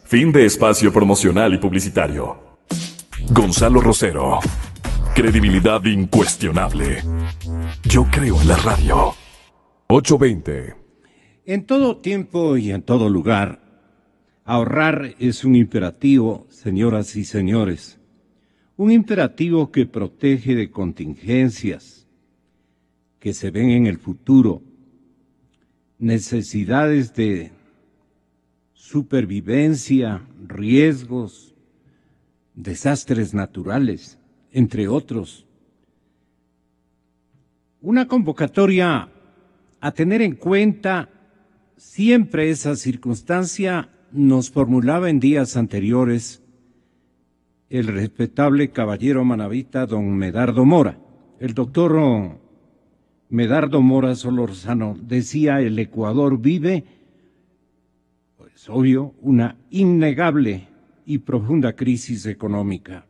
Fin de espacio promocional y publicitario. Gonzalo Rosero. Credibilidad incuestionable. Yo creo en la radio. 820. En todo tiempo y en todo lugar, ahorrar es un imperativo, señoras y señores. Un imperativo que protege de contingencias que se ven en el futuro, necesidades de supervivencia, riesgos, desastres naturales, entre otros. Una convocatoria a tener en cuenta siempre esa circunstancia nos formulaba en días anteriores el respetable caballero manabita don Medardo Mora. El doctor Medardo Mora Solorzano decía: el Ecuador vive, pues obvio, una innegable y profunda crisis económica.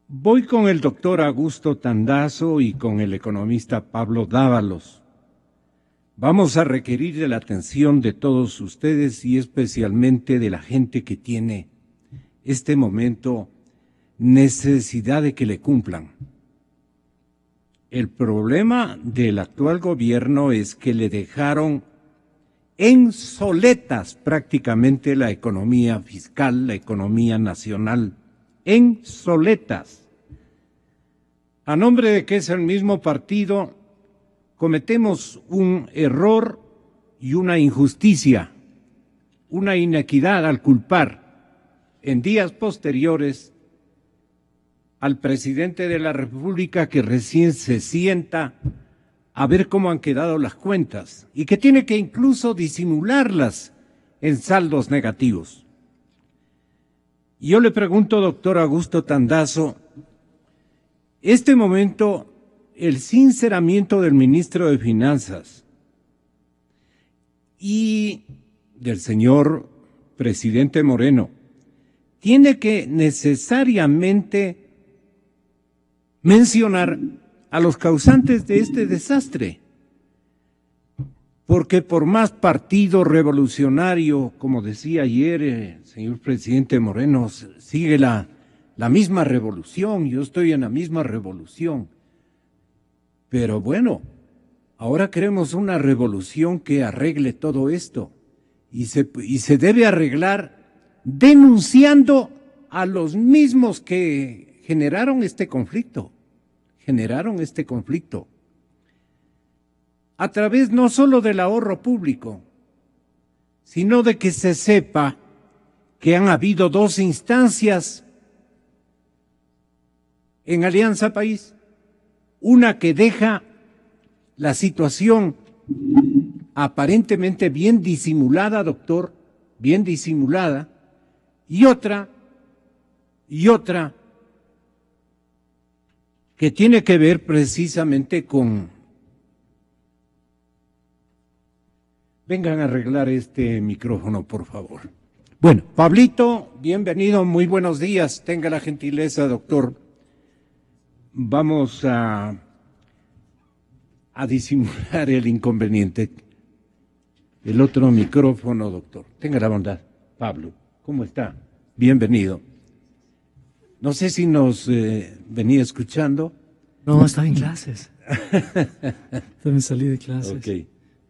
Voy con el doctor Augusto Tandazo y con el economista Pablo Dávalos. Vamos a requerir de la atención de todos ustedes y especialmente de la gente que tiene este momento necesidad de que le cumplan. El problema del actual gobierno es que le dejaron en soletas prácticamente la economía fiscal, la economía nacional, en soletas. A nombre de que es el mismo partido, cometemos un error y una injusticia, una inequidad al culpar en días posteriores al presidente de la República, que recién se sienta a ver cómo han quedado las cuentas y que tiene que incluso disimularlas en saldos negativos. Yo le pregunto, doctor Augusto Tandazo, este momento, el sinceramiento del ministro de Finanzas y del señor presidente Moreno tiene que necesariamente mencionar a los causantes de este desastre, porque por más partido revolucionario, como decía ayer el señor presidente Moreno, sigue la misma revolución, yo estoy en la misma revolución. Pero bueno, ahora queremos una revolución que arregle todo esto y se debe arreglar denunciando a los mismos que generaron este conflicto, a través no solo del ahorro público, sino de que se sepa que han habido dos instancias en Alianza País, una que deja la situación aparentemente bien disimulada, doctor, bien disimulada, y otra que tiene que ver precisamente con... Vengan a arreglar este micrófono, por favor. Bueno, Pablito, bienvenido, muy buenos días. Tenga la gentileza, doctor. Vamos a disimular el inconveniente. El otro micrófono, doctor. Tenga la bondad. Pablo, ¿cómo está? Bienvenido. No sé si nos venía escuchando. No, estaba en clases. También salí de clases. Ok.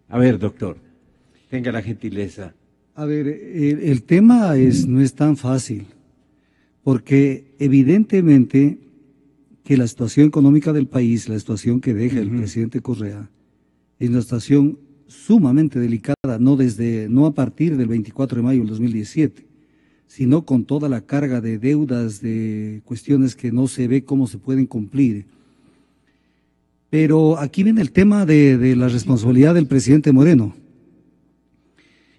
A ver, doctor, tenga la gentileza. A ver, el tema no es tan fácil, porque evidentemente que la situación económica del país, la situación que deja el presidente Correa, es una situación sumamente delicada, no a partir del 24 de mayo del 2017, sino con toda la carga de deudas, de cuestiones que no se ve cómo se pueden cumplir. Pero aquí viene el tema de la responsabilidad del presidente Moreno.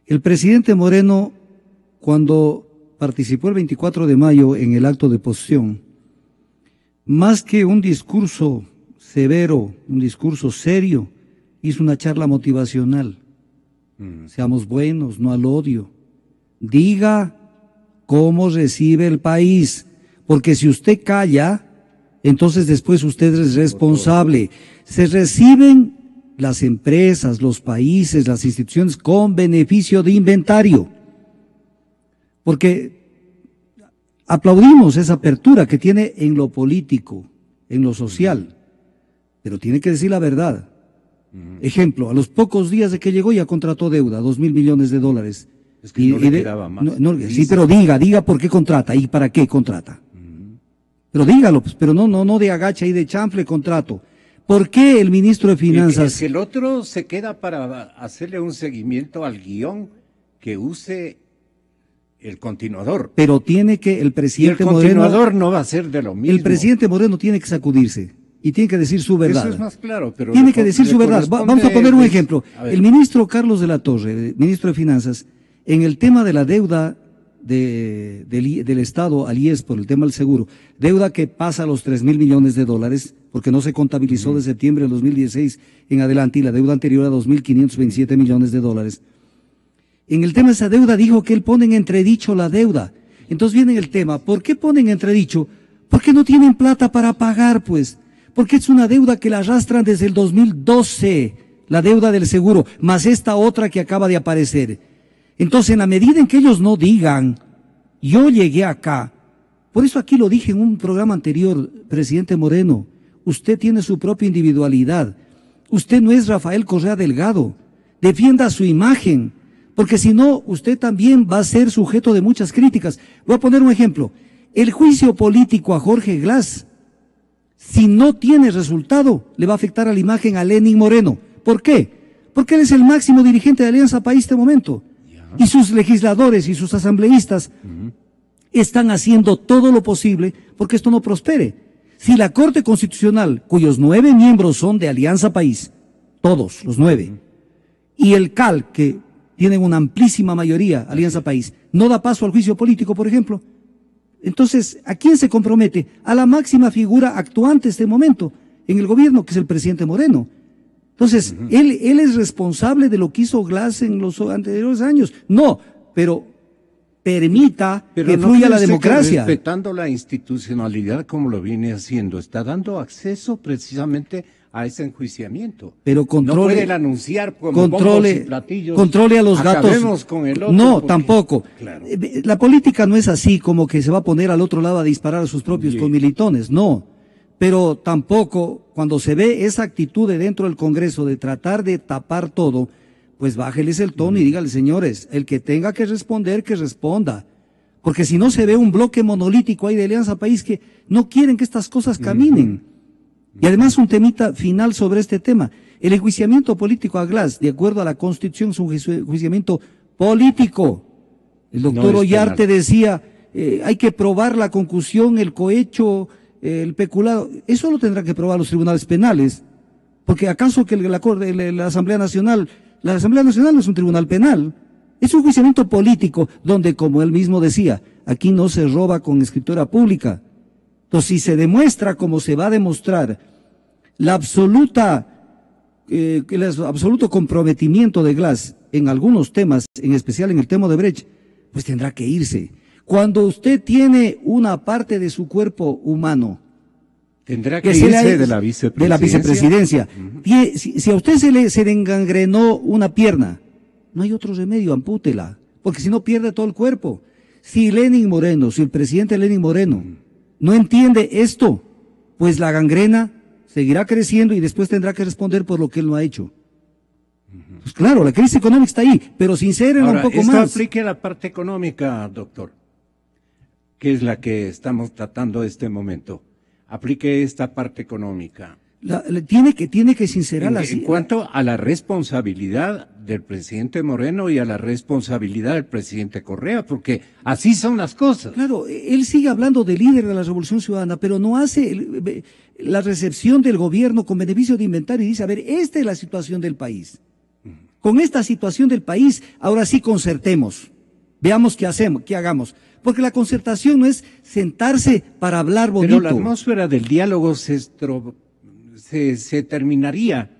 El presidente Moreno, cuando participó el 24 de mayo en el acto de posesión, más que un discurso severo, un discurso serio, hizo una charla motivacional. Seamos buenos, no al odio. Diga cómo recibe el país, porque si usted calla, entonces después usted es responsable. Se reciben las empresas, los países, las instituciones con beneficio de inventario. Porque aplaudimos esa apertura que tiene en lo político, en lo social, pero tiene que decir la verdad. Ejemplo, a los pocos días de que llegó ya contrató deuda, 2.000 millones de dólares. Es que no le quedaba más. Sí, pero diga por qué contrata y para qué contrata. Pero dígalo, pues, pero no de agacha y de chanfle contrato. ¿Por qué el ministro de Finanzas? Es que el otro se queda para hacerle un seguimiento al guión que use el continuador. Pero tiene que el presidente Moreno... Y el continuador no va a ser de lo mismo. El presidente Moreno tiene que sacudirse y tiene que decir su verdad. Eso es más claro, pero... Tiene que decir su verdad. Vamos a poner un ejemplo. El ministro Carlos de la Torre, ministro de Finanzas, en el tema de la deuda del Estado al IES por el tema del seguro, deuda que pasa a los 3.000 millones de dólares, porque no se contabilizó de septiembre del 2016 en adelante, y la deuda anterior a 2.527 millones de dólares. En el tema de esa deuda dijo que él pone en entredicho la deuda. Entonces viene el tema, ¿por qué ponen en entredicho? Porque no tienen plata para pagar, pues. Porque es una deuda que la arrastran desde el 2012, la deuda del seguro, más esta otra que acaba de aparecer. Entonces, en la medida en que ellos no digan, yo llegué acá, por eso aquí lo dije en un programa anterior, presidente Moreno, usted tiene su propia individualidad, usted no es Rafael Correa Delgado, defienda su imagen, porque si no, usted también va a ser sujeto de muchas críticas. Voy a poner un ejemplo, el juicio político a Jorge Glass, si no tiene resultado, le va a afectar a la imagen a Lenín Moreno. ¿Por qué? Porque él es el máximo dirigente de Alianza País en este momento. Y sus legisladores y sus asambleístas están haciendo todo lo posible porque esto no prospere. Si la Corte Constitucional, cuyos 9 miembros son de Alianza País, todos los 9, y el CAL, que tienen una amplísima mayoría, Alianza País, no da paso al juicio político, por ejemplo, entonces, ¿a quién se compromete? A la máxima figura actuante en este momento en el gobierno, que es el presidente Moreno. Entonces, él es responsable de lo que hizo Glass en los anteriores años. No, pero permita que fluya la democracia. Respetando la institucionalidad como lo viene haciendo, está dando acceso precisamente a ese enjuiciamiento. Pero controle, no puede anunciar como bombos y platillos. Controle a los gatos. Con el otro no, porque, tampoco. Claro. La política no es así como que se va a poner al otro lado a disparar a sus propios comilitones, no. Pero tampoco, cuando se ve esa actitud de dentro del Congreso de tratar de tapar todo, pues bájeles el tono y dígale, señores, el que tenga que responder, que responda. Porque si no se ve un bloque monolítico ahí de Alianza País que no quieren que estas cosas caminen. Y además un temita final sobre este tema. El enjuiciamiento político a Glass, de acuerdo a la Constitución, es un enjuiciamiento político. El doctor Ollarte decía, hay que probar la concusión, el cohecho, el peculado. Eso lo tendrán que probar los tribunales penales. Porque acaso que la Asamblea Nacional no es un tribunal penal. Es un enjuiciamiento político donde, como él mismo decía, aquí no se roba con escritura pública. Entonces, si se demuestra, como se va a demostrar, el absoluto comprometimiento de Glass en algunos temas, en especial en el tema de Brecht, pues tendrá que irse. Cuando usted tiene una parte de su cuerpo humano, tendrá que irse de la vicepresidencia. Si a usted se le engangrenó una pierna, no hay otro remedio, ampútela, porque si no pierde todo el cuerpo. Si el presidente Lenín Moreno no entiende esto, pues la gangrena seguirá creciendo y después tendrá que responder por lo que él no ha hecho. Pues claro, la crisis económica está ahí, pero sincérenlo un poco esto más. Aplique a la parte económica, doctor, que es la que estamos tratando en este momento. Aplique esta parte económica. Tiene que sincerarla. En cuanto a la responsabilidad del presidente Moreno y a la responsabilidad del presidente Correa, porque así son las cosas. Claro, él sigue hablando de líder de la Revolución Ciudadana, pero no hace la recepción del gobierno con beneficio de inventario y dice, a ver, esta es la situación del país. Con esta situación del país, ahora sí concertemos. Veamos qué hacemos, qué hagamos. Porque la concertación no es sentarse para hablar bonito. Pero la atmósfera del diálogo se terminaría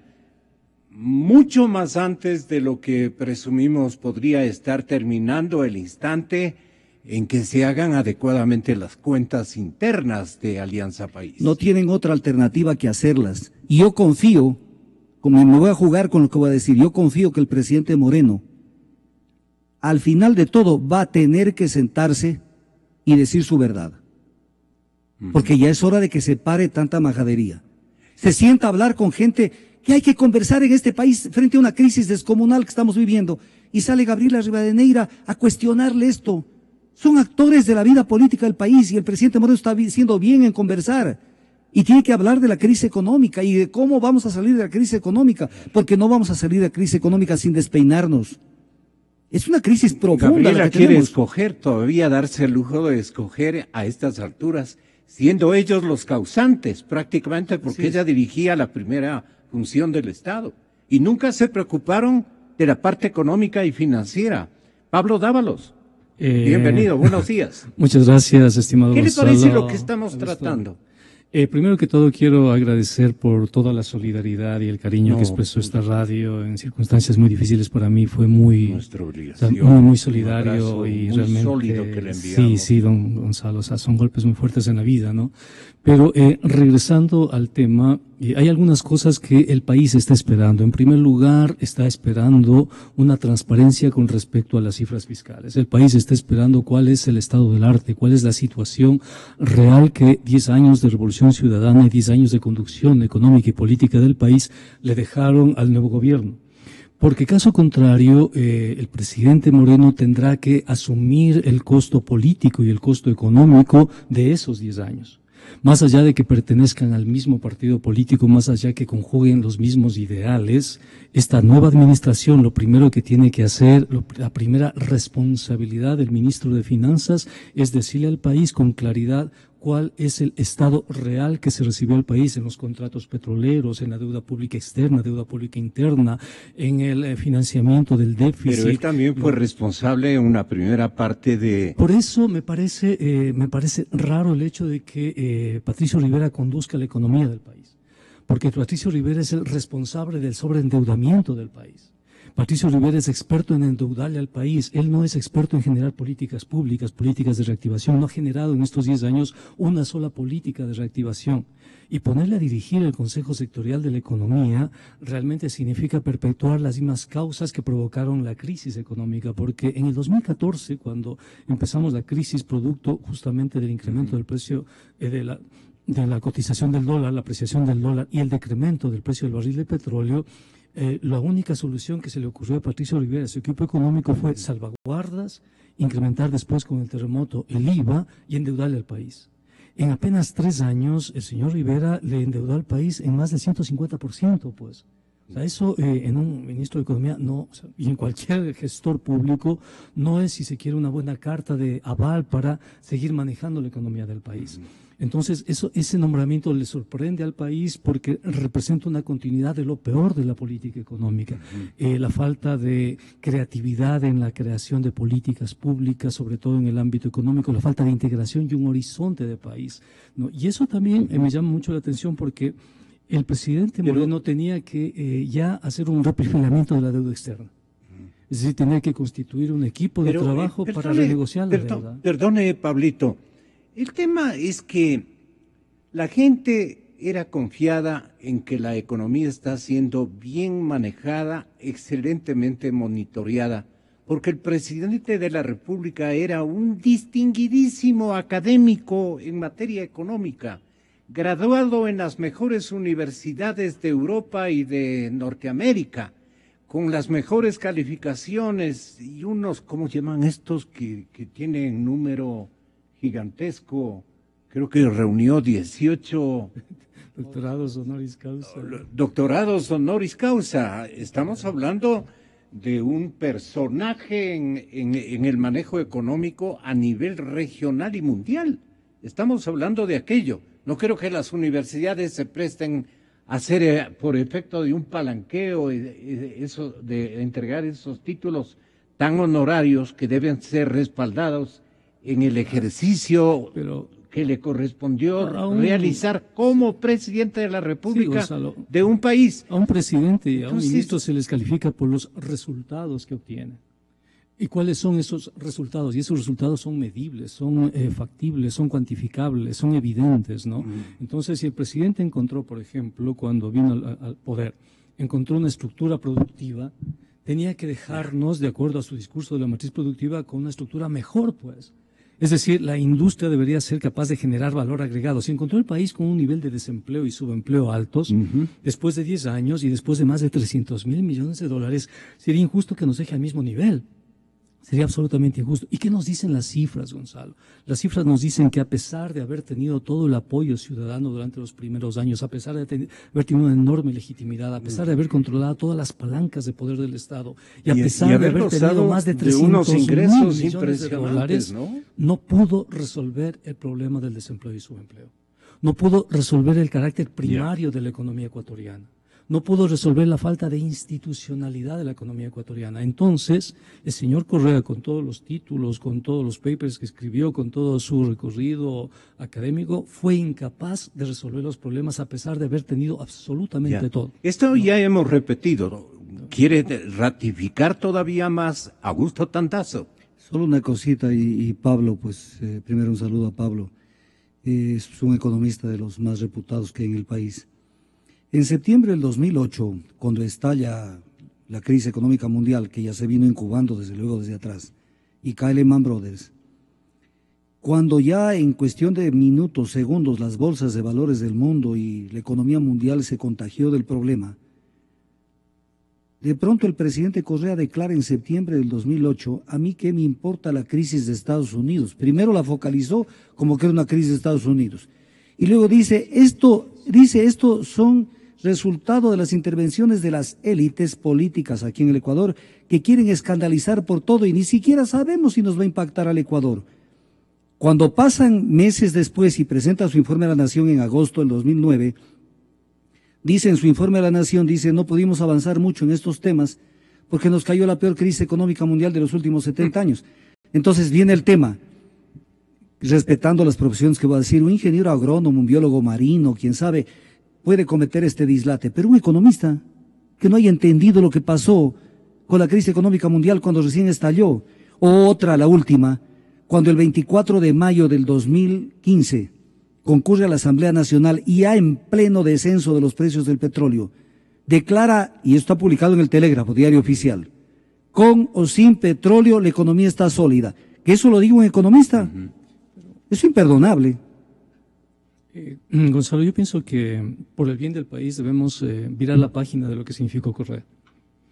mucho más antes de lo que presumimos podría estar terminando el instante en que se hagan adecuadamente las cuentas internas de Alianza País. No tienen otra alternativa que hacerlas. Y yo confío, como me voy a jugar con lo que voy a decir, yo confío que el presidente Moreno al final de todo va a tener que sentarse y decir su verdad. Porque ya es hora de que se pare tanta majadería. Se sienta a hablar con gente que hay que conversar en este país frente a una crisis descomunal que estamos viviendo. Y sale Gabriela Rivadeneira a cuestionarle esto. Son actores de la vida política del país y el presidente Moreno está diciendo bien en conversar. Y tiene que hablar de la crisis económica y de cómo vamos a salir de la crisis económica, porque no vamos a salir de la crisis económica sin despeinarnos. Es una crisis profunda. Gabriela la que quiere tenemos. escoger, todavía darse el lujo de escoger a estas alturas, siendo ellos los causantes prácticamente, porque ella dirigía la primera función del Estado. Y nunca se preocuparon de la parte económica y financiera. Pablo Dávalos, bienvenido, buenos días. Muchas gracias, estimado ¿Qué le Gonzalo. parece lo que estamos tratando? Primero que todo quiero agradecer por toda la solidaridad y el cariño que expresó esta radio en circunstancias muy difíciles para mí. Fue muy, muy solidario y muy realmente sólido que le enviamos. sí, don Gonzalo, o sea, son golpes muy fuertes en la vida, ¿no? Pero regresando al tema, hay algunas cosas que el país está esperando. En primer lugar, está esperando una transparencia con respecto a las cifras fiscales. El país está esperando cuál es el estado del arte, cuál es la situación real que 10 años de revolución ciudadana y 10 años de conducción económica y política del país le dejaron al nuevo gobierno. Porque caso contrario, el presidente Moreno tendrá que asumir el costo político y el costo económico de esos 10 años. Más allá de que pertenezcan al mismo partido político, más allá que conjuguen los mismos ideales, esta nueva administración lo primero que tiene que hacer, la primera responsabilidad del ministro de Finanzas es decirle al país con claridad cuál es el estado real que se recibió al país en los contratos petroleros, en la deuda pública externa, deuda pública interna, en el financiamiento del déficit. Pero él también fue responsable en una primera parte de... Por eso me parece raro el hecho de que Patricio Rivera conduzca la economía del país, porque Patricio Rivera es el responsable del sobreendeudamiento del país. Patricio Rivera es experto en endeudarle al país. Él no es experto en generar políticas públicas, políticas de reactivación. No ha generado en estos 10 años una sola política de reactivación. Y ponerle a dirigir el Consejo Sectorial de la Economía realmente significa perpetuar las mismas causas que provocaron la crisis económica, porque en el 2014, cuando empezamos la crisis producto justamente del incremento del precio de la cotización del dólar, la apreciación del dólar y el decremento del precio del barril de petróleo, la única solución que se le ocurrió a Patricio Rivera y a su equipo económico fue salvaguardas, incrementar después con el terremoto el IVA y endeudarle al país. En apenas 3 años, el señor Rivera le endeudó al país en más del 150%, pues. O sea, eso en un ministro de Economía no, o sea, y en cualquier gestor público no es, si se quiere, una buena carta de aval para seguir manejando la economía del país. Entonces, ese nombramiento le sorprende al país porque representa una continuidad de lo peor de la política económica. La falta de creatividad en la creación de políticas públicas, sobre todo en el ámbito económico, la falta de integración y un horizonte de país, ¿no? Y eso también me llama mucho la atención porque el presidente Moreno tenía que ya hacer un reperfilamiento de la deuda externa. Es decir, tenía que constituir un equipo de trabajo para renegociar la deuda. Perdone, Pablito. El tema es que la gente era confiada en que la economía está siendo bien manejada, excelentemente monitoreada, porque el presidente de la República era un distinguidísimo académico en materia económica, graduado en las mejores universidades de Europa y de Norteamérica, con las mejores calificaciones y unos, ¿cómo llaman estos que tienen número gigantesco? Creo que reunió 18 doctorados honoris causa. Doctorados honoris causa. Estamos hablando de un personaje en el manejo económico a nivel regional y mundial. Estamos hablando de aquello. No creo que las universidades se presten a hacer por efecto de un palanqueo, eso de entregar esos títulos tan honorarios que deben ser respaldados en el ejercicio que le correspondió realizar como presidente de la República de un país. A un presidente y a un ministro se les califica por los resultados que obtienen. ¿Y cuáles son esos resultados? Y esos resultados son medibles, son factibles, son cuantificables, son evidentes, ¿no? Entonces, si el presidente encontró, por ejemplo, cuando vino al poder, encontró una estructura productiva tenía que dejarnos, de acuerdo a su discurso de la matriz productiva, con una estructura mejor, pues. Es decir, la industria debería ser capaz de generar valor agregado. Se encontró el país con un nivel de desempleo y subempleo altos, después de 10 años y después de más de 300.000 millones de dólares, sería injusto que nos deje al mismo nivel. Sería absolutamente injusto. ¿Y qué nos dicen las cifras, Gonzalo? Las cifras nos dicen que a pesar de haber tenido todo el apoyo ciudadano durante los primeros años, a pesar de haber tenido una enorme legitimidad, a pesar de haber controlado todas las palancas de poder del Estado, y a pesar de haber tenido más de 300.000 millones de dólares, no pudo resolver el problema del desempleo y subempleo. No pudo resolver el carácter primario de la economía ecuatoriana. No pudo resolver la falta de institucionalidad de la economía ecuatoriana. Entonces, el señor Correa, con todos los títulos, con todos los papers que escribió, con todo su recorrido académico, fue incapaz de resolver los problemas a pesar de haber tenido absolutamente todo. Esto ya hemos repetido. ¿Quiere ratificar todavía más Augusto Tandazo? Solo una cosita, y Pablo, pues primero un saludo a Pablo. Es un economista de los más reputados que hay en el país. En septiembre del 2008, cuando estalla la crisis económica mundial, que ya se vino incubando desde luego desde atrás, y cae Lehman Brothers, cuando ya en cuestión de minutos, segundos, las bolsas de valores del mundo y la economía mundial se contagió del problema, de pronto el presidente Correa declara en septiembre del 2008, a mí qué me importa la crisis de Estados Unidos. Primero la focalizó como que era una crisis de Estados Unidos. Y luego dice, esto son resultado de las intervenciones de las élites políticas aquí en el Ecuador que quieren escandalizar por todo y ni siquiera sabemos si nos va a impactar al Ecuador. Cuando pasan meses después y presenta su informe a la Nación en agosto del 2009, dice en su informe a la Nación, dice, no pudimos avanzar mucho en estos temas porque nos cayó la peor crisis económica mundial de los últimos 70 años. Entonces viene el tema, respetando las profesiones que va a decir, un ingeniero agrónomo, un biólogo marino, quién sabe, puede cometer este dislate, pero un economista que no haya entendido lo que pasó con la crisis económica mundial cuando recién estalló, o otra, la última, cuando el 24 de mayo del 2015 concurre a la Asamblea Nacional y ya en pleno descenso de los precios del petróleo, declara, y esto está publicado en el Telégrafo, diario oficial, con o sin petróleo la economía está sólida. ¿Que eso lo diga un economista? Es imperdonable. Gonzalo, yo pienso que por el bien del país debemos virar la página de lo que significó Correa.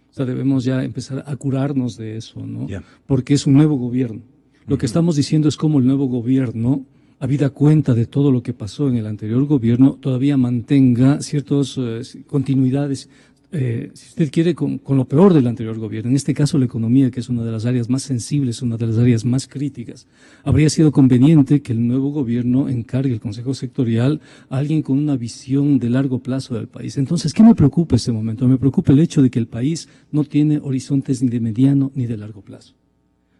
O sea, debemos ya empezar a curarnos de eso, ¿no? Porque es un nuevo gobierno. Lo que estamos diciendo es cómo el nuevo gobierno, habida cuenta de todo lo que pasó en el anterior gobierno, todavía mantenga ciertas continuidades, si usted quiere, con lo peor del anterior gobierno. En este caso, la economía, que es una de las áreas más sensibles, una de las áreas más críticas. Habría sido conveniente que el nuevo gobierno encargue el Consejo Sectorial a alguien con una visión de largo plazo del país. Entonces, ¿qué me preocupa en este momento? Me preocupa el hecho de que el país no tiene horizontes ni de mediano ni de largo plazo.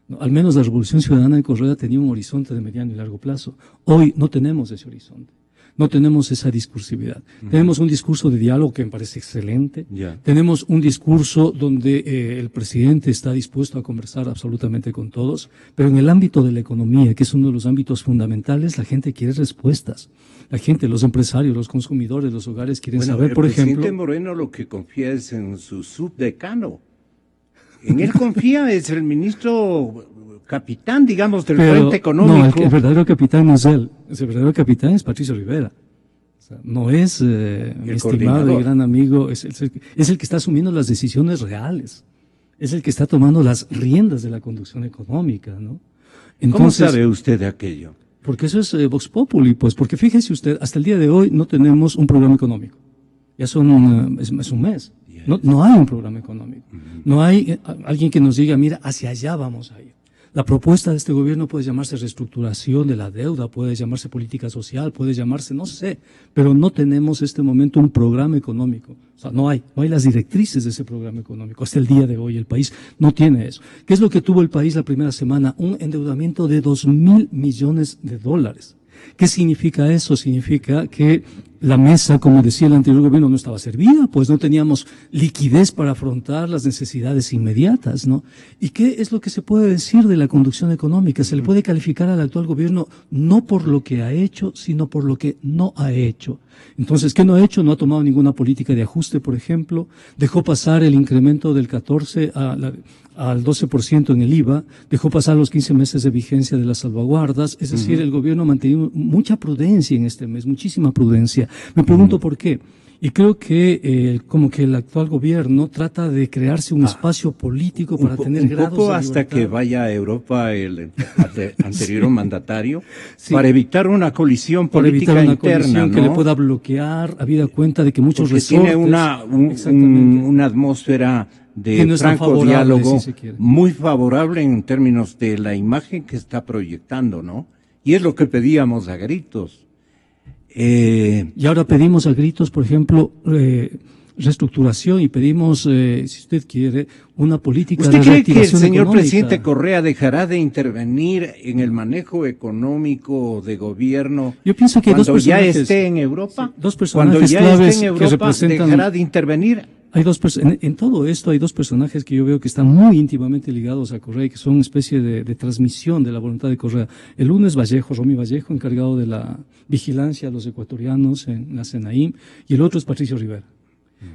No, al menos la Revolución Ciudadana de Correa tenía un horizonte de mediano y largo plazo. Hoy no tenemos ese horizonte. No tenemos esa discursividad. Tenemos un discurso de diálogo que me parece excelente. Tenemos un discurso donde el presidente está dispuesto a conversar absolutamente con todos, pero en el ámbito de la economía, que es uno de los ámbitos fundamentales, la gente quiere respuestas. La gente, los empresarios, los consumidores, los hogares quieren saber, por ejemplo... El presidente Moreno lo que confía es en su subdecano. En él confía, es el ministro... capitán, digamos, del Frente Económico. No, el verdadero capitán no es él. El verdadero capitán es Patricio Rivera. O sea, no es mi estimado y gran amigo, es el que está asumiendo las decisiones reales. Es el que está tomando las riendas de la conducción económica, ¿no? Entonces, ¿cómo sabe usted de aquello? Porque eso es Vox Populi, pues, porque fíjese usted, hasta el día de hoy no tenemos un programa económico. Ya es un mes. No hay un programa económico. No hay alguien que nos diga, mira, hacia allá vamos a ir. La propuesta de este gobierno puede llamarse reestructuración de la deuda, puede llamarse política social, puede llamarse, no sé, pero no tenemos en este momento un programa económico. O sea, no hay las directrices de ese programa económico. Hasta el día de hoy el país no tiene eso. ¿Qué es lo que tuvo el país la primera semana? Un endeudamiento de 2.000 millones de dólares. ¿Qué significa eso? Significa que la mesa, como decía el anterior gobierno, no estaba servida, pues no teníamos liquidez para afrontar las necesidades inmediatas, ¿no? ¿Y qué es lo que se puede decir de la conducción económica? Se le puede calificar al actual gobierno no por lo que ha hecho, sino por lo que no ha hecho. Entonces, ¿qué no ha hecho? No ha tomado ninguna política de ajuste, por ejemplo, dejó pasar el incremento del 14 al 12% en el IVA, dejó pasar los 15 meses de vigencia de las salvaguardas, es decir, el gobierno ha mantenido mucha prudencia en este mes, muchísima prudencia. Me pregunto por qué. Y creo que como que el actual gobierno trata de crearse un espacio político para tener grados poco de hasta libertad. que vaya a Europa el anterior mandatario, sí, para evitar una colisión política para evitar una interna, colisión, ¿no? que le pueda bloquear, habida cuenta de que muchos porque resortes... tiene una atmósfera de no franco diálogo si se quiere, muy favorable en términos de la imagen que está proyectando, ¿no? Y es lo que pedíamos a gritos. Y ahora pedimos a gritos, por ejemplo, reestructuración y pedimos, si usted quiere, una política de reactivación ¿Usted cree que el señor económica? presidente Correa dejará de intervenir en el manejo económico de gobierno? Yo pienso que hay cuando dos personajes, ya esté en Europa, sí, dos personajes cuando ya claves esté en Europa, que representan, dejará de intervenir. Hay en todo esto hay dos personajes que yo veo que están muy íntimamente ligados a Correa y que son una especie de transmisión de la voluntad de Correa. El uno es Romy Vallejo, encargado de la vigilancia a los ecuatorianos en la CENAIM, y el otro es Patricio Rivera.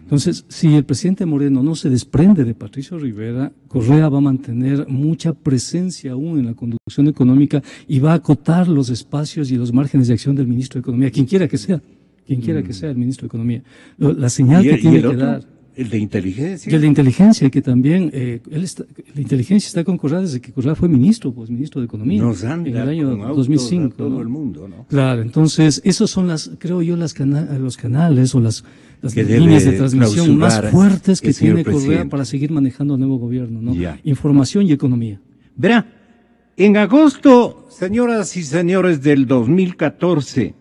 Entonces, si el presidente Moreno no se desprende de Patricio Rivera, Correa va a mantener mucha presencia aún en la conducción económica y va a acotar los espacios y los márgenes de acción del ministro de Economía, quien quiera que sea el ministro de Economía. La señal que tiene que dar. El de inteligencia. Y el de inteligencia, que también, la inteligencia está con Correa desde que Correa fue ministro de Economía. Nos anda en el año con 2005. todo, ¿no? el mundo, ¿no? Claro, entonces, esos son creo yo, los canales o las líneas de transmisión más fuertes que tiene Correa para seguir manejando el nuevo gobierno, ¿no? Ya. Información y economía. Verá, en agosto, señoras y señores, del 2014,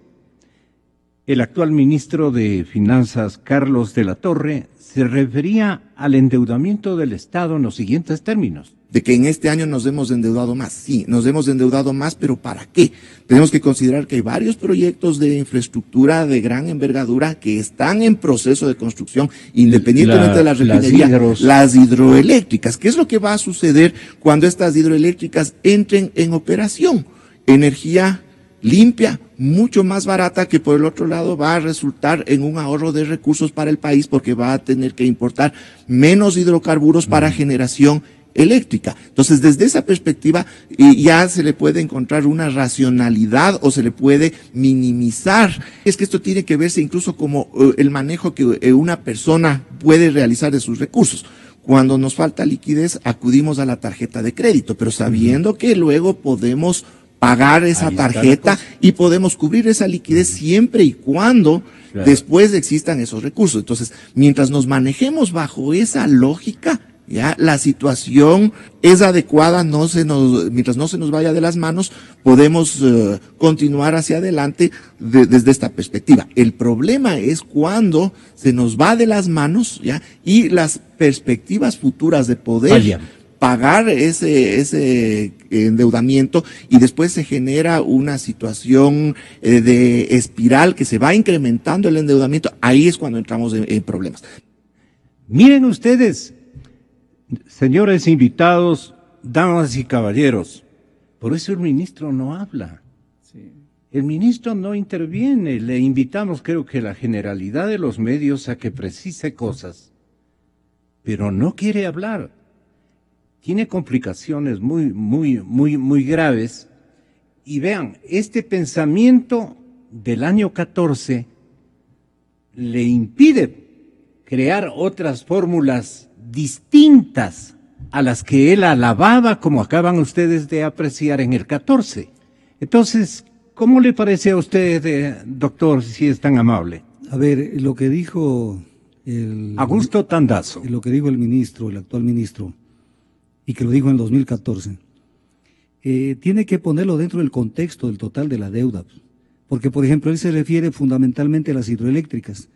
el actual ministro de Finanzas, Carlos de la Torre, se refería al endeudamiento del Estado en los siguientes términos. De que en este año nos hemos endeudado más. Sí, nos hemos endeudado más, pero ¿para qué? Tenemos que considerar que hay varios proyectos de infraestructura de gran envergadura que están en proceso de construcción, independientemente de la refinería, las hidroeléctricas. ¿Qué es lo que va a suceder cuando estas hidroeléctricas entren en operación? Energía limpia, mucho más barata, que por el otro lado va a resultar en un ahorro de recursos para el país, porque va a tener que importar menos hidrocarburos para generación eléctrica. Entonces, desde esa perspectiva, ya se le puede encontrar una racionalidad o se le puede minimizar. Es que esto tiene que verse incluso como el manejo que una persona puede realizar de sus recursos. Cuando nos falta liquidez, acudimos a la tarjeta de crédito, pero sabiendo que luego podemos pagar esa tarjeta y podemos cubrir esa liquidez siempre y cuando después existan esos recursos. Entonces, mientras nos bajo esa lógica, ya la situación es adecuada, mientras no se nos vaya de las manos, podemos continuar hacia adelante desde esta perspectiva. El problema es cuando se nos va de las manos, ya, y las perspectivas futuras de poder pagar ese endeudamiento, y después se genera una situación de espiral que se va incrementando el endeudamiento. Ahí es cuando entramos en problemas. Miren ustedes, señores invitados, damas y caballeros, por eso el ministro no habla. Sí. El ministro no interviene. Le invitamos, creo que la generalidad de los medios, a que precise cosas, pero no quiere hablar. Tiene complicaciones muy graves. Y vean, este pensamiento del año 14 le impide crear otras fórmulas distintas a las que él alababa, como acaban ustedes de apreciar en el 14. Entonces, ¿cómo le parece a usted, doctor, si es tan amable? A ver, lo que dijo Augusto Tandazo. Lo que dijo el actual ministro, y que lo dijo en 2014, tiene que ponerlo dentro del contexto del total de la deuda. Porque, por ejemplo, él se refiere fundamentalmente a las hidroeléctricas.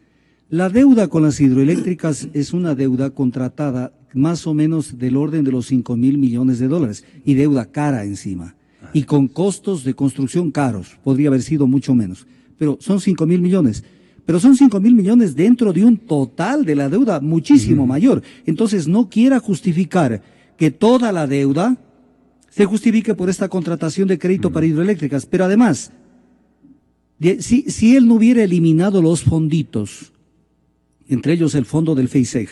La deuda con las hidroeléctricas es una deuda contratada más o menos del orden de los $5.000 millones, y deuda cara encima, y con costos de construcción caros. Podría haber sido mucho menos, pero son $5.000 millones. pero son 5.000 millones dentro de un total de la deuda muchísimo mayor. Entonces no quiera justificar que toda la deuda se justifique por esta contratación de crédito para hidroeléctricas, pero además, si él no hubiera eliminado los fonditos, entre ellos el fondo del FEISEG,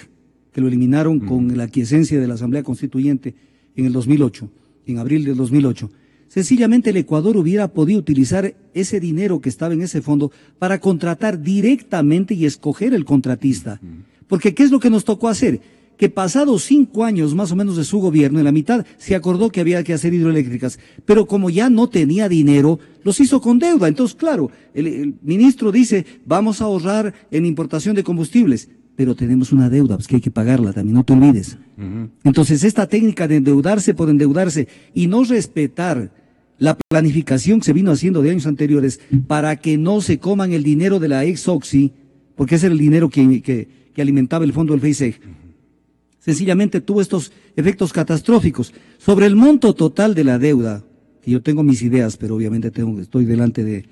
que lo eliminaron con la aquiescencia de la Asamblea Constituyente en el 2008, en abril del 2008, sencillamente el Ecuador hubiera podido utilizar ese dinero que estaba en ese fondo para contratar directamente y escoger el contratista. Porque ¿qué es lo que nos tocó hacer? Que pasados 5 años más o menos de su gobierno, en la mitad se acordó que había que hacer hidroeléctricas, pero como ya no tenía dinero, los hizo con deuda. Entonces, claro, el ministro dice, vamos a ahorrar en importación de combustibles, pero tenemos una deuda, pues que hay que pagarla también, no te olvides. Entonces, esta técnica de endeudarse por endeudarse y no respetar la planificación que se vino haciendo de años anteriores para que no se coman el dinero de la ex-Oxy, porque ese era el dinero que alimentaba el fondo del FEISEG, sencillamente tuvo estos efectos catastróficos. Sobre el monto total de la deuda, que yo tengo mis ideas, pero obviamente estoy delante del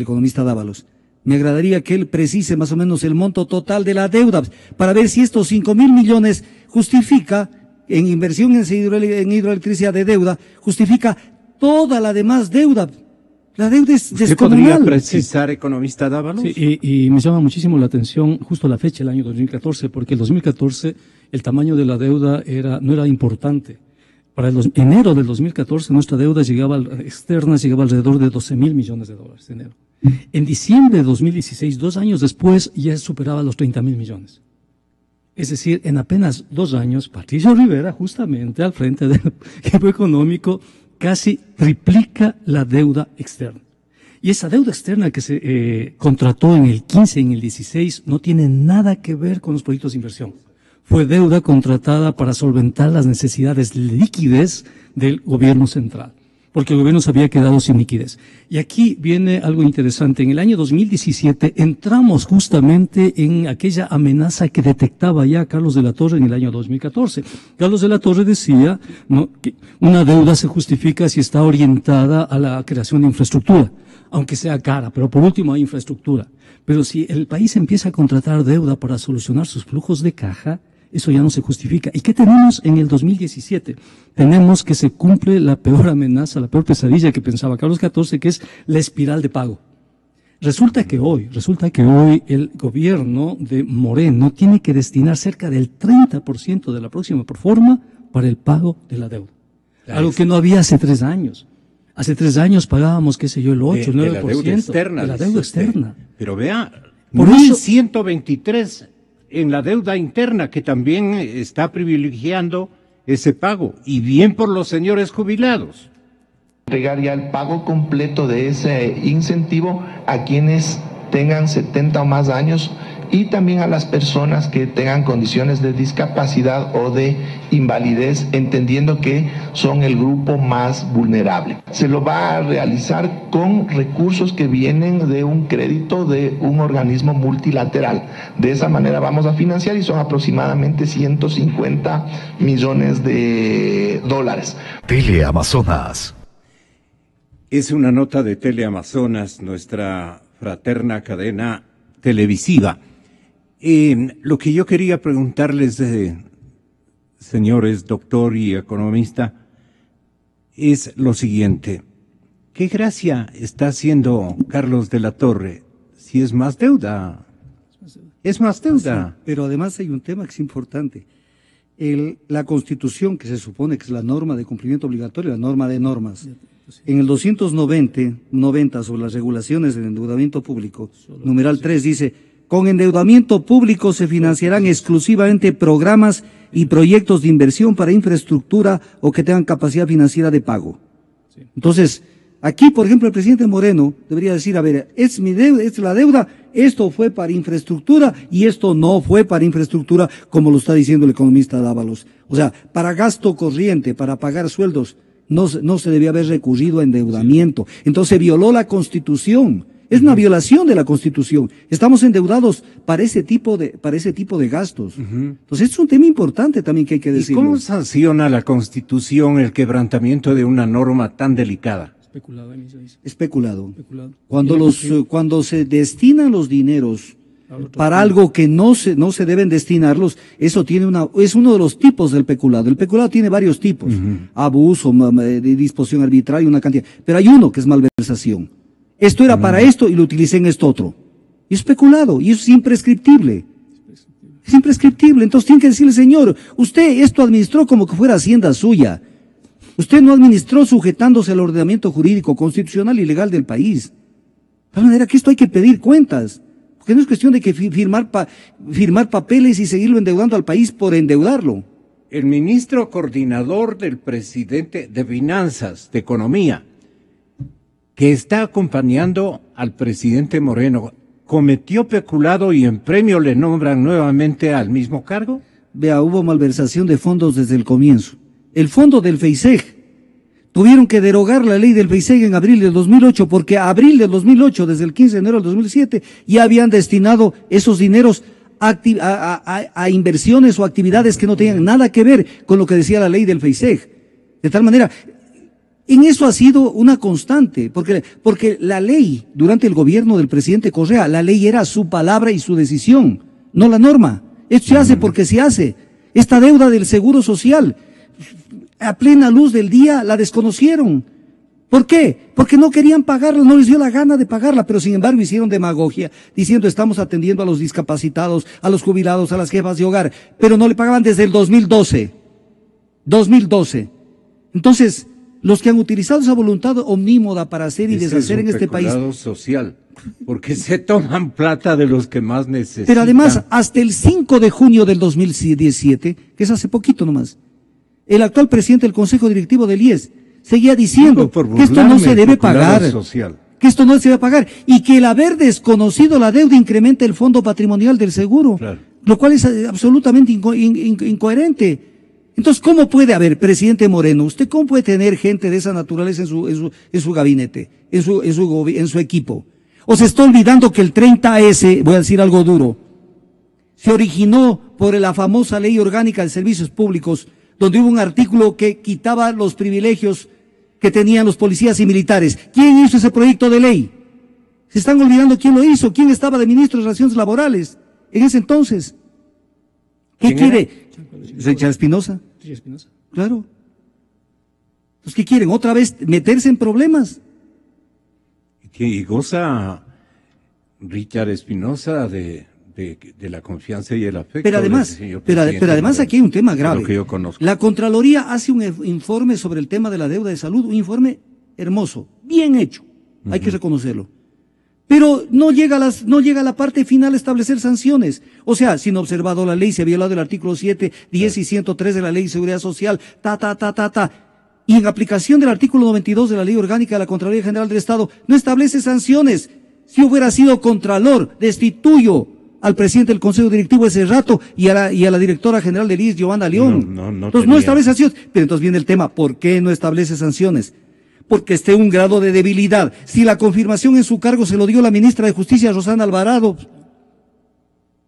economista Dávalos, me agradaría que él precise más o menos el monto total de la deuda, para ver si estos 5.000 millones justifica, en inversión en hidroelectricidad de deuda, justifica toda la demás deuda. La deuda es descomunal. ¿Podría precisar, economista Dávalos? Sí, y me llama muchísimo la atención justo la fecha, el año 2014, porque el 2014 el tamaño de la deuda no era importante. Para enero del 2014 nuestra deuda externa llegaba alrededor de 12.000 millones de dólares de enero. En diciembre de 2016, 2 años después, ya superaba los 30.000 millones. Es decir, en apenas 2 años, Patricio Rivera, justamente al frente del equipo económico, casi triplica la deuda externa. Y esa deuda externa que se contrató en el 15 y en el 16 no tiene nada que ver con los proyectos de inversión. Fue deuda contratada para solventar las necesidades líquidas del gobierno central, porque el gobierno se había quedado sin liquidez. Y aquí viene algo interesante. En el año 2017 entramos justamente en aquella amenaza que detectaba ya Carlos de la Torre en el año 2014. Carlos de la Torre decía, ¿no?, que una deuda se justifica si está orientada a la creación de infraestructura, aunque sea cara, pero por último hay infraestructura. Pero si el país empieza a contratar deuda para solucionar sus flujos de caja, eso ya no se justifica. ¿Y qué tenemos en el 2017? Tenemos que se cumple la peor amenaza, la peor pesadilla que pensaba Carlos XIV, que es la espiral de pago. Resulta que hoy el gobierno de Moreno tiene que destinar cerca del 30% de la próxima proforma para el pago de la deuda. Algo que no había hace 3 años. Hace 3 años pagábamos, qué sé yo, el 8, el 9%. De la deuda externa. Pero vea, por eso 1.123 en la deuda interna, que también está privilegiando ese pago, y bien por los señores jubilados. Entregar ya el pago completo de ese incentivo a quienes tengan 70 o más años y también a las personas que tengan condiciones de discapacidad o de invalidez, entendiendo que son el grupo más vulnerable. Se lo va a realizar con recursos que vienen de un crédito de un organismo multilateral. De esa manera vamos a financiar y son aproximadamente 150 millones de dólares. Teleamazonas. Es una nota de Teleamazonas, nuestra fraterna cadena televisiva. Lo que yo quería preguntarles, señores doctor y economista, es lo siguiente. ¿Qué gracia está haciendo Carlos de la Torre si es más deuda? Es más deuda. Sí, pero además hay un tema que es importante. La Constitución, que se supone que es la norma de cumplimiento obligatorio, la norma de normas, en el 290 sobre las regulaciones del endeudamiento público, numeral 3 dice: con endeudamiento público se financiarán exclusivamente programas y proyectos de inversión para infraestructura o que tengan capacidad financiera de pago. Entonces, aquí, por ejemplo, el presidente Moreno debería decir, a ver, es mi deuda, es la deuda, esto fue para infraestructura y esto no fue para infraestructura, como lo está diciendo el economista Dávalos. O sea, para gasto corriente, para pagar sueldos, no se debía haber recurrido a endeudamiento. Entonces violó la Constitución. Es una violación de la Constitución. Estamos endeudados para ese tipo de gastos. Entonces es un tema importante también que hay que decirlo. ¿Y cómo sanciona la Constitución el quebrantamiento de una norma tan delicada? Especulado. Cuando se destinan los dineros para algo que no se deben destinarlos, eso es uno de los tipos del peculado. El peculado tiene varios tipos, abuso, disposición arbitraria, una cantidad, pero hay uno que es malversación. Esto era para esto y lo utilicé en esto otro. Y es peculado, y eso es imprescriptible. Es imprescriptible, entonces tiene que decirle, señor, usted esto administró como que fuera hacienda suya. Usted no administró sujetándose al ordenamiento jurídico, constitucional y legal del país. De tal manera que esto hay que pedir cuentas, porque no es cuestión de que firmar papeles y seguirlo endeudando al país por endeudarlo. El ministro coordinador del presidente de Finanzas, de Economía, que está acompañando al presidente Moreno, ¿cometió peculado y en premio le nombran nuevamente al mismo cargo? Vea, hubo malversación de fondos desde el comienzo. El fondo del FEISEG, tuvieron que derogar la ley del FEISEG en abril del 2008, porque a abril del 2008, desde el 15 de enero del 2007, ya habían destinado esos dineros a inversiones o actividades que no tenían nada que ver con lo que decía la ley del FEISEG. De tal manera, en eso ha sido una constante, porque la ley, durante el gobierno del presidente Correa, la ley era su palabra y su decisión, no la norma. Esto se hace porque se hace. Esta deuda del Seguro Social, a plena luz del día, la desconocieron. ¿Por qué? Porque no querían pagarla, no les dio la gana de pagarla, pero sin embargo hicieron demagogia, diciendo estamos atendiendo a los discapacitados, a los jubilados, a las jefas de hogar, pero no le pagaban desde el 2012. 2012. Entonces, los que han utilizado esa voluntad omnímoda para hacer y deshacer en este país. Social, porque se toman plata de los que más necesitan. Pero además, hasta el 5 de junio del 2017, que es hace poquito nomás, el actual presidente del Consejo Directivo del IES seguía diciendo que esto no se debe pagar, que esto no se debe pagar, y que el haber desconocido la deuda incrementa el fondo patrimonial del seguro, claro, lo cual es absolutamente incoherente. Entonces, ¿cómo puede haber, presidente Moreno, usted cómo puede tener gente de esa naturaleza en su gabinete, en su equipo? ¿O se está olvidando que el 30S, voy a decir algo duro, se originó por la famosa Ley Orgánica de Servicios Públicos, donde hubo un artículo que quitaba los privilegios que tenían los policías y militares? ¿Quién hizo ese proyecto de ley? Se están olvidando quién lo hizo, quién estaba de ministro de Relaciones Laborales en ese entonces. ¿Qué quiere? Richard Espinosa. Claro. Pues, ¿qué quieren? ¿Otra vez meterse en problemas? Y goza Richard Espinosa de la confianza y el afecto. Pero además aquí hay un tema grave. Que yo conozco. La Contraloría hace un informe sobre el tema de la deuda de salud, un informe hermoso, bien hecho, hay que reconocerlo. Pero no llega a la parte final a establecer sanciones. O sea, sin observado la ley, se ha violado el artículo 7, 10 y 103 de la Ley de Seguridad Social, Y en aplicación del artículo 92 de la Ley Orgánica de la Contraloría General del Estado, no establece sanciones. Si hubiera sido Contralor, destituyo al presidente del Consejo Directivo ese rato y a la directora general del IES, Giovanna León. Entonces no establece sanciones. Pero entonces viene el tema, ¿por qué no establece sanciones? Porque esté un grado de debilidad. Si la confirmación en su cargo se lo dio la ministra de Justicia, Rosana Alvarado,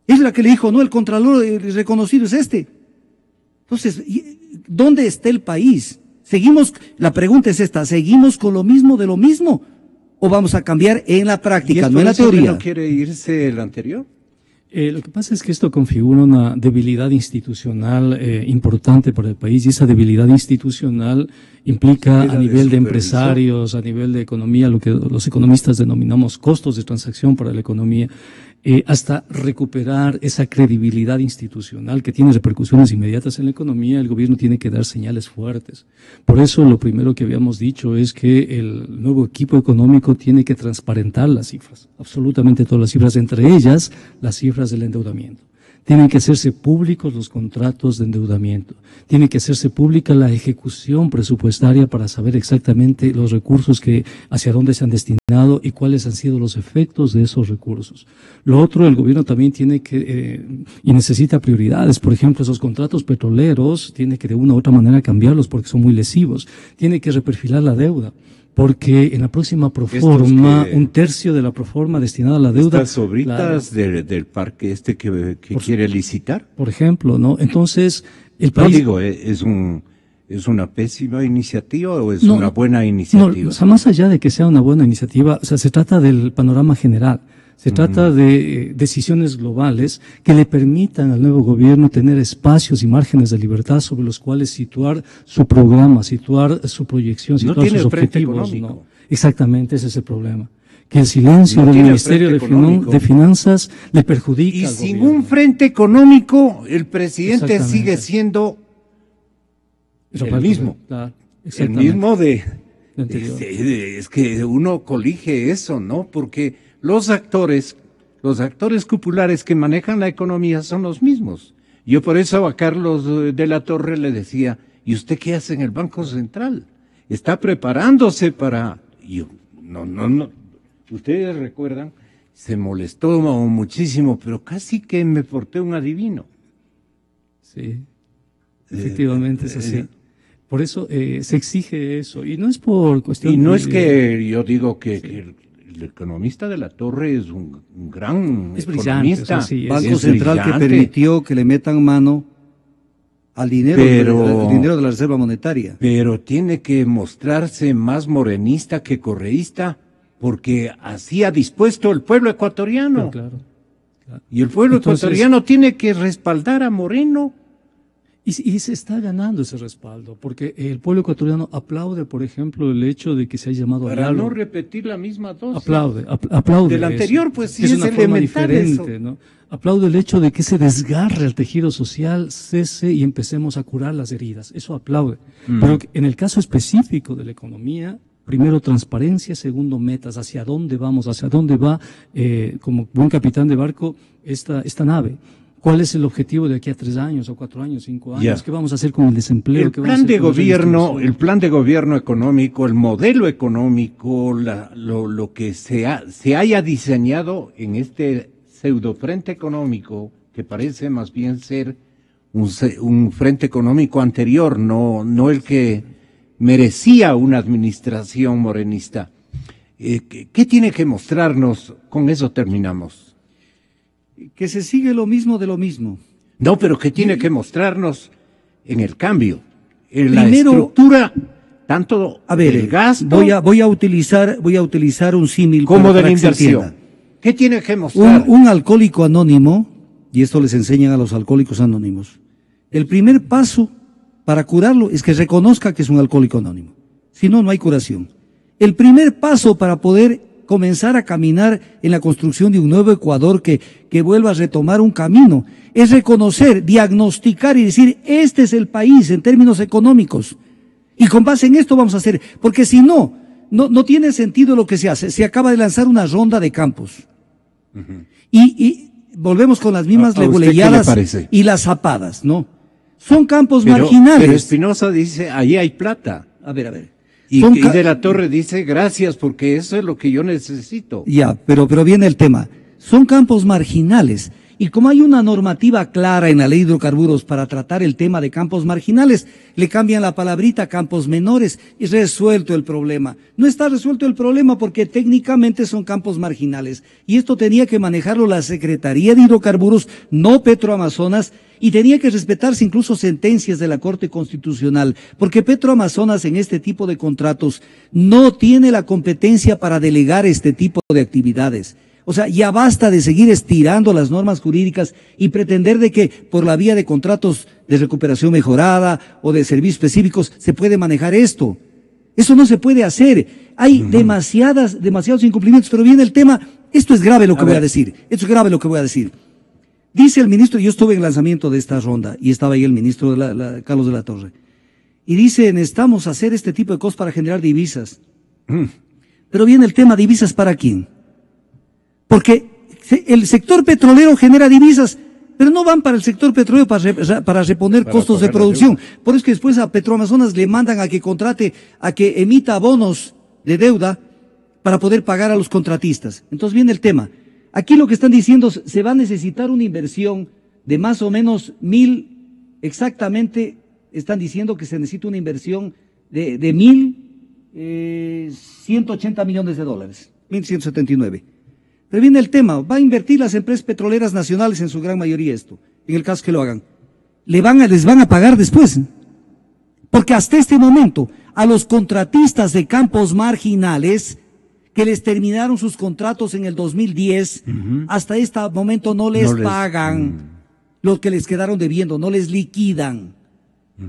es la que le dijo, no, el Contralor reconocido es este. Entonces, ¿dónde está el país? La pregunta es esta, ¿seguimos con lo mismo de lo mismo? ¿O vamos a cambiar en la práctica, no en la teoría? ¿No quiere irse el anterior? Lo que pasa es que esto configura una debilidad institucional importante para el país, y esa debilidad institucional implica a nivel de empresarios, a nivel de economía, lo que los economistas denominamos costos de transacción para la economía, hasta recuperar esa credibilidad institucional que tiene repercusiones inmediatas en la economía. El gobierno tiene que dar señales fuertes. Por eso lo primero que habíamos dicho es que el nuevo equipo económico tiene que transparentar las cifras, absolutamente todas las cifras, entre ellas las cifras del endeudamiento. Tienen que hacerse públicos los contratos de endeudamiento. Tiene que hacerse pública la ejecución presupuestaria para saber exactamente los recursos hacia dónde se han destinado y cuáles han sido los efectos de esos recursos. Lo otro, el gobierno también tiene que, y necesita prioridades. Por ejemplo, esos contratos petroleros tiene que de una u otra manera cambiarlos porque son muy lesivos. Tiene que reperfilar la deuda, porque en la próxima proforma, un tercio de la proforma destinada a la deuda. Estas obritas del parque que quiere licitar. Por ejemplo, ¿no? Entonces, el país. No digo, ¿es una pésima iniciativa o es una buena iniciativa? No, o sea, más allá de que sea una buena iniciativa, o sea, se trata del panorama general. Se trata de decisiones globales que le permitan al nuevo gobierno tener espacios y márgenes de libertad sobre los cuales situar su programa, situar su proyección, situar tiene sus frente objetivos. económico. ¿No? Exactamente, ese es el problema. Que el silencio No del tiene Ministerio frente de económico. Finanzas le perjudica Y al sin gobierno. un frente económico, el presidente Exactamente. sigue siendo Rafael el mismo. Correa, claro, el exactamente. mismo de... De anterior. Es que uno colige eso, ¿no? Porque los actores populares que manejan la economía son los mismos. Yo por eso a Carlos de la Torre le decía, ¿y usted qué hace en el Banco Central? Está preparándose para... Yo, no. Ustedes recuerdan, se molestó muchísimo, pero casi que me porté un adivino. Sí, efectivamente es así. Por eso se exige eso, y no es por cuestión... Y no es que yo digo que el economista de la Torre es un gran Es brillante, economista. o sea, sí, Banco es Central que brillante, permitió que le metan mano al dinero, Pero- el dinero de la Reserva Monetaria. pero tiene que mostrarse más morenista que correísta, porque así ha dispuesto el pueblo ecuatoriano. Claro. Y el pueblo Entonces- ecuatoriano tiene que respaldar a Moreno. Y se está ganando ese respaldo, porque el pueblo ecuatoriano aplaude, por ejemplo, el hecho de que se haya llamado a Para diálogo. no repetir la misma dosis. Aplaude. Del eso, anterior, pues, sí, que es es una forma elemental diferente, eso. ¿no? Aplaude el hecho de que ese desgarre al tejido social cese y empecemos a curar las heridas. Eso aplaude. Pero en el caso específico de la economía, primero transparencia, segundo metas, hacia dónde vamos, hacia dónde va, como buen capitán de barco, esta nave. ¿Cuál es el objetivo de aquí a 3 años, o 4 años, 5 años? Ya. ¿Qué vamos a hacer con el desempleo? El ¿Qué vamos a plan hacer de con la gobierno, redistribución? el plan de gobierno económico, el modelo económico, lo que se haya diseñado en este pseudofrente económico, que parece más bien ser un frente económico anterior, no el que merecía una administración morenista. ¿Qué tiene que mostrarnos? Con eso terminamos. Que se sigue lo mismo de lo mismo. No, pero ¿qué tiene que mostrarnos en el cambio? En la Primero- estructura, tanto A ver, del gasto voy a utilizar un símil como de para la que se inversión. entienda. ¿Qué tiene que mostrar? Un alcohólico anónimo, y esto les enseñan a los alcohólicos anónimos, el primer paso para curarlo es que reconozca que es un alcohólico anónimo. Si no, no hay curación. El primer paso para poder comenzar a caminar en la construcción de un nuevo Ecuador que vuelva a retomar un camino es reconocer, diagnosticar y decir, este es el país en términos económicos. Y con base en esto vamos a hacer, porque si no tiene sentido lo que se hace. Se acaba de lanzar una ronda de campos. Y volvemos con las mismas ¿A usted qué le leguleyadas parece? y las zapadas, ¿no? Son campos Pero marginales. Espinosa dice, ahí hay plata. A ver. Y Son de la Torre dice, gracias, porque eso es lo que yo necesito. Ya, pero viene el tema. Son campos marginales. Y como hay una normativa clara en la ley de hidrocarburos para tratar el tema de campos marginales, le cambian la palabrita campos menores y resuelto el problema. No está resuelto el problema porque técnicamente son campos marginales. Y esto tenía que manejarlo la Secretaría de Hidrocarburos, no Petroamazonas, y tenía que respetarse incluso sentencias de la Corte Constitucional, porque Petroamazonas en este tipo de contratos no tiene la competencia para delegar este tipo de actividades. O sea, ya basta de seguir estirando las normas jurídicas y pretender de que por la vía de contratos de recuperación mejorada o de servicios específicos se puede manejar esto. Eso no se puede hacer. Hay demasiados incumplimientos, pero viene el tema, esto es grave lo que voy a decir, esto es grave lo que voy a decir. Dice el ministro, yo estuve en el lanzamiento de esta ronda y estaba ahí el ministro Carlos de la Torre, y dice, necesitamos hacer este tipo de cosas para generar divisas. Pero viene el tema, ¿divisas para quién? Porque el sector petrolero genera divisas, pero no van para el sector petrolero para reponer costos de producción. Por eso es que después a Petroamazonas le mandan a que contrate, a que emita bonos de deuda para poder pagar a los contratistas. Entonces viene el tema. Aquí lo que están diciendo, se va a necesitar una inversión de más o menos 1.000, están diciendo que se necesita una inversión de 1.180 millones de dólares, 1.179. Pero viene el tema, va a invertir las empresas petroleras nacionales en su gran mayoría esto, en el caso que lo hagan. Les van a pagar después. Porque hasta este momento, a los contratistas de campos marginales, que les terminaron sus contratos en el 2010, hasta este momento no les pagan los que les quedaron debiendo, no les liquidan.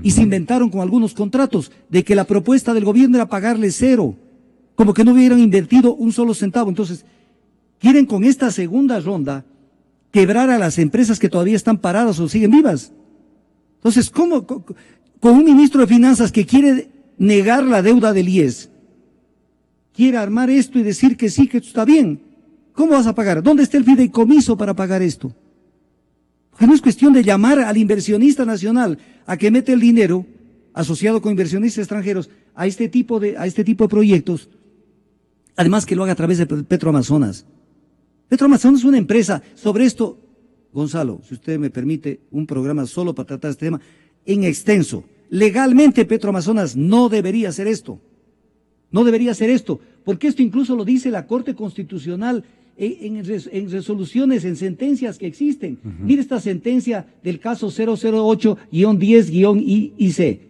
Y se inventaron con algunos contratos de que la propuesta del gobierno era pagarles cero, como que no hubieran invertido un solo centavo. Entonces, quieren con esta segunda ronda quebrar a las empresas que todavía están paradas o siguen vivas. Entonces, ¿cómo con un ministro de Finanzas que quiere negar la deuda del IES, quiere armar esto y decir que sí, que esto está bien? ¿Cómo vas a pagar? ¿Dónde está el fideicomiso para pagar esto? Porque no es cuestión de llamar al inversionista nacional a que mete el dinero asociado con inversionistas extranjeros a este tipo de proyectos, además que lo haga a través de Petroamazonas. Petroamazonas es una empresa. Sobre esto, Gonzalo, si usted me permite, un programa solo para tratar este tema en extenso. Legalmente Petroamazonas no debería hacer esto. No debería hacer esto, porque esto incluso lo dice la Corte Constitucional en resoluciones, en sentencias que existen. Mire esta sentencia del caso 008-10-IC.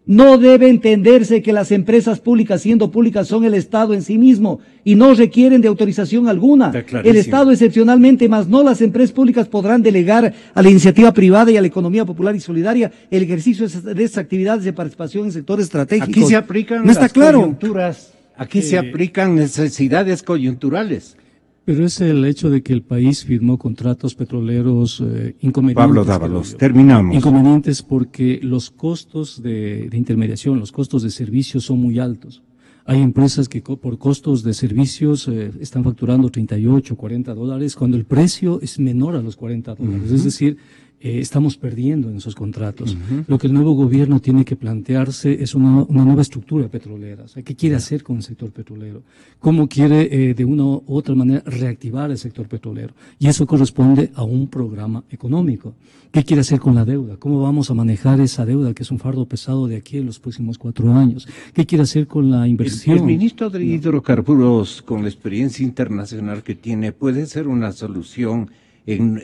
No debe entenderse que las empresas públicas, siendo públicas, son el Estado en sí mismo y no requieren de autorización alguna. El Estado excepcionalmente, más no las empresas públicas podrán delegar a la iniciativa privada y a la economía popular y solidaria el ejercicio de esas actividades de participación en sectores estratégicos. Aquí se aplican las coyunturas, aquí se aplican necesidades coyunturales. Pero es el hecho de que el país firmó contratos petroleros inconvenientes. Pablo Dávalos, terminamos. Inconvenientes porque los costos de intermediación, los costos de servicios son muy altos. Hay empresas que por costos de servicios están facturando $38, $40, cuando el precio es menor a los $40. Es decir, estamos perdiendo en esos contratos. Lo que el nuevo gobierno tiene que plantearse es una nueva estructura petrolera. O sea, ¿qué quiere hacer con el sector petrolero? ¿Cómo quiere de una u otra manera reactivar el sector petrolero? Y eso corresponde a un programa económico. ¿Qué quiere hacer con la deuda? ¿Cómo vamos a manejar esa deuda, que es un fardo pesado de aquí en los próximos 4 años? ¿Qué quiere hacer con la inversión? El ministro de Hidrocarburos, con la experiencia internacional que tiene, puede ser una solución en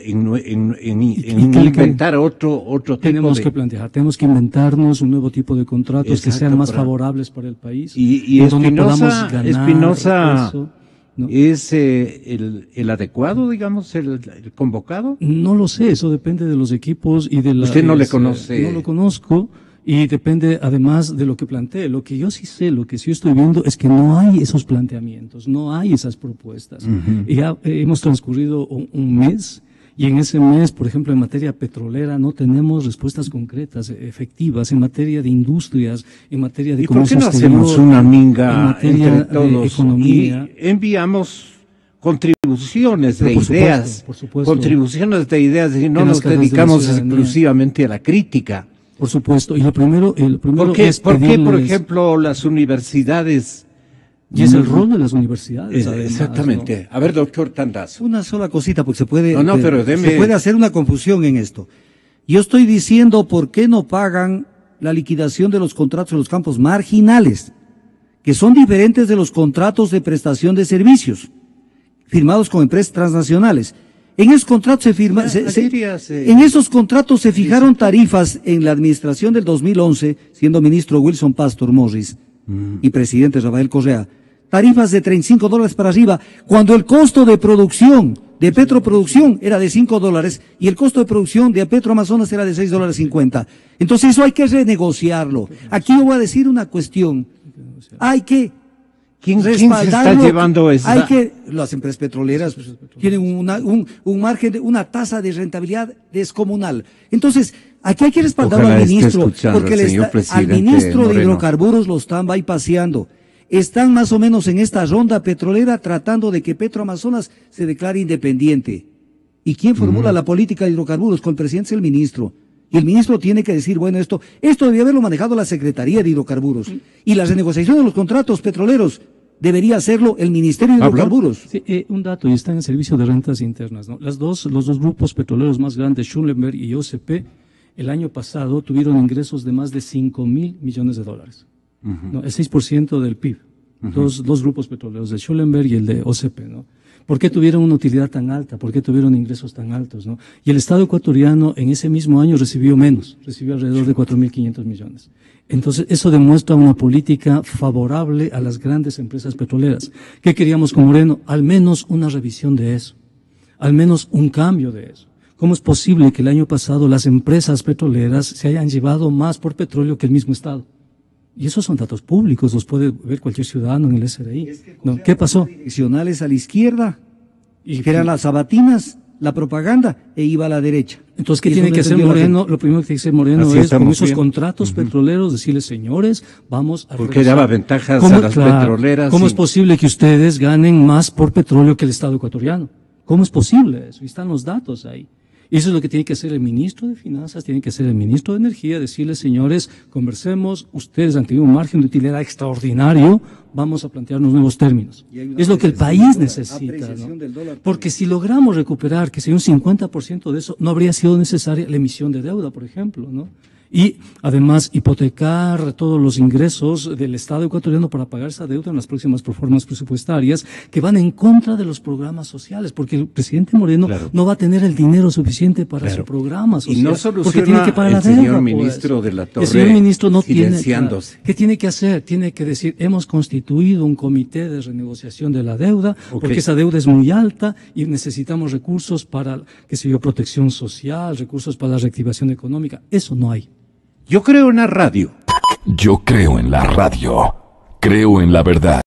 inventar otro tipo tenemos de... que plantear, tenemos que inventarnos un nuevo tipo de contratos que sean más favorables para el país. Y Espinosa ¿no? ¿Es el adecuado, digamos, el convocado? No lo sé, eso depende de los equipos y de la... ¿Usted no le conoce? No lo conozco. Y depende además de lo que plantee. Lo que yo sí sé, lo que sí estoy viendo es que no hay esos planteamientos, no hay esas propuestas. Y ya hemos transcurrido un mes y en ese mes, por ejemplo, en materia petrolera no tenemos respuestas concretas, efectivas, en materia de industrias, en materia de comercio exterior. ¿Y por qué no hacemos una minga entre todos de economía? Y enviamos contribuciones de ideas, por supuesto. Contribuciones de ideas, y no nos dedicamos exclusivamente a la crítica? Por supuesto, y lo primero ¿Por qué, por ejemplo, las universidades? Y es el rol de las universidades. Además, exactamente. ¿No? A ver, doctor Tandazo. Una sola cosita, porque se puede hacer una confusión en esto. Yo estoy diciendo por qué no pagan la liquidación de los contratos en los campos marginales, que son diferentes de los contratos de prestación de servicios, firmados con empresas transnacionales. En esos contratos en esos contratos se fijaron tarifas en la administración del 2011, siendo ministro Wilson Pastor Morris y presidente Rafael Correa, tarifas de $35 para arriba, cuando el costo de producción de Petroproducción era de $5 y el costo de producción de Petroamazonas era de $6.50. Entonces eso hay que renegociarlo. Aquí yo voy a decir una cuestión. Hay que ¿Quién se está llevando eso? Las empresas petroleras tienen un margen, una tasa de rentabilidad descomunal. Entonces, aquí hay que respaldar al ministro, porque al ministro de Hidrocarburos lo están bypaseando. Están más o menos en esta ronda petrolera tratando de que Petroamazonas se declare independiente. ¿Y quién formula la política de hidrocarburos? Con el presidente es el ministro. Y el ministro tiene que decir, bueno, esto debería haberlo manejado la Secretaría de Hidrocarburos. Y la renegociación de los contratos petroleros debería hacerlo el Ministerio de Hidrocarburos. Sí, un dato, y está en el Servicio de Rentas Internas, ¿no? Los dos grupos petroleros más grandes, Schlumberger y OCP, el año pasado tuvieron ingresos de más de $5.000 millones. ¿No? El 6% del PIB. Dos grupos petroleros, el Schlumberger y el de OCP, ¿no? ¿Por qué tuvieron una utilidad tan alta? ¿Por qué tuvieron ingresos tan altos, no? Y el Estado ecuatoriano en ese mismo año recibió menos, recibió alrededor de 4.500 millones. Entonces, eso demuestra una política favorable a las grandes empresas petroleras. ¿Qué queríamos con Moreno? Al menos una revisión de eso, al menos un cambio de eso. ¿Cómo es posible que el año pasado las empresas petroleras se hayan llevado más por petróleo que el mismo Estado? Y esos son datos públicos, los puede ver cualquier ciudadano en el SRI. ¿No? ¿Qué pasó? Direccionales a la izquierda, que eran las sabatinas, la propaganda, e iba a la derecha. Entonces, ¿qué tiene que hacer Moreno? Lo primero que tiene que hacer Moreno Así es, con esos bien. contratos petroleros, decirles, señores, vamos a Porque daba ventajas a las petroleras. ¿Cómo es posible que ustedes ganen más por petróleo que el Estado ecuatoriano? ¿Cómo es posible eso? Y están los datos ahí. Y eso es lo que tiene que hacer el ministro de Finanzas, tiene que hacer el ministro de Energía, decirles, señores, conversemos, ustedes han tenido un margen de utilidad extraordinario, vamos a plantearnos nuevos términos. Es lo que el país necesita, ¿no? Porque si logramos recuperar, que sea un 50% de eso, no habría sido necesaria la emisión de deuda, por ejemplo, ¿no? Y además hipotecar todos los ingresos del Estado ecuatoriano para pagar esa deuda en las próximas reformas presupuestarias que van en contra de los programas sociales, porque el presidente Moreno no va a tener el dinero suficiente para su programa social. Y no soluciona porque tiene que pagar el la deuda, señor pues. ministro de la Torre. El señor ministro no tiene. Silenciándose. ¿Qué tiene que hacer? Tiene que decir, hemos constituido un comité de renegociación de la deuda, porque esa deuda es muy alta y necesitamos recursos para, qué sé yo, protección social, recursos para la reactivación económica. Eso no hay. Yo creo en la radio. Yo creo en la radio. Creo en la verdad.